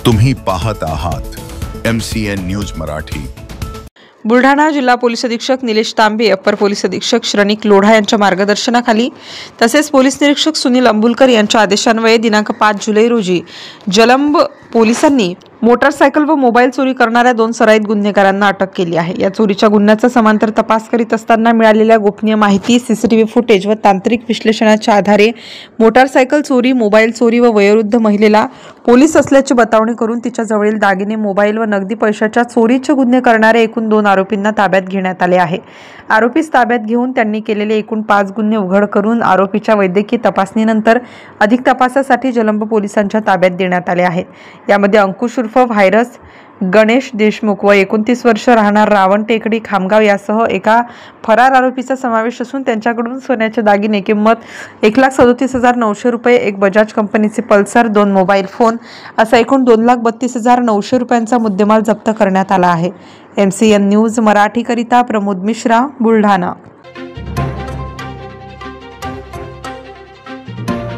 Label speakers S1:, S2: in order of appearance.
S1: तुम्ही पाहत आहात MCN न्यूज मराठी।
S2: बुलढाणा जिल्हा पोलीस अधीक्षक निलेश तांबे, अप्पर पोलीस अधीक्षक श्रनिक लोढा यांच्या मार्गदर्शनाखाली तसेच पोलीस निरीक्षक सुनील अंबुलकर यांच्या आदेशान्वये दिनांक 5 जुलै रोजी जलंब पोलिसांनी मोटारसायकल व मोबाईल चोरी करणाऱ्या 2 सराईत गुन्हेगारांना अटक केली आहे। या चोरीच्या गुन्ह्याचा समांतर तपास करीत असताना मिळालेल्या गोपनीय माहिती, सीसीटीव्ही फुटेज व तांत्रिक विश्लेषणाच्या आधारे मोटारसायकल चोरी, मोबाईल चोरी व वयोवृद्ध महिलेला पोलीस असल्याची बतावणी करून तिच्या जवळील दागिने, मोबाईल व नगदी पैशाच्या चोरीचे गुन्हे करणारे एकूण 2 आरोपींना ताब्यात घेण्यात आले आहे। आरोपीस ताब्यात घेऊन त्यांनी केलेले एकूण 5 गुन्हे उघड करून आरोपीच्या वैद्यकीय तपासणीनंतर अधिक तपासासाठी जलंब पोलिसांच्या ताब्यात देण्यात आले आहेत। यामध्ये अंकुश उर्फ व्हायरस गणेश देशमुख व 29 वर्ष राहणार रावण टेकडी खामगाव यासह एका फरार आरोपीचा समावेश असून त्यांच्याकडून सोन्याचे दागिने किंमत 1,37,900 रुपये, एक बजाज कंपनीचे पल्सर, 2 मोबाईल फोन असा एकूण 2,32,900 रुपयांचा मुद्देमाल जप्त करण्यात आला आहे। MCN न्यूज मराठी करिता प्रमोद मिश्रा, बुलढाणा।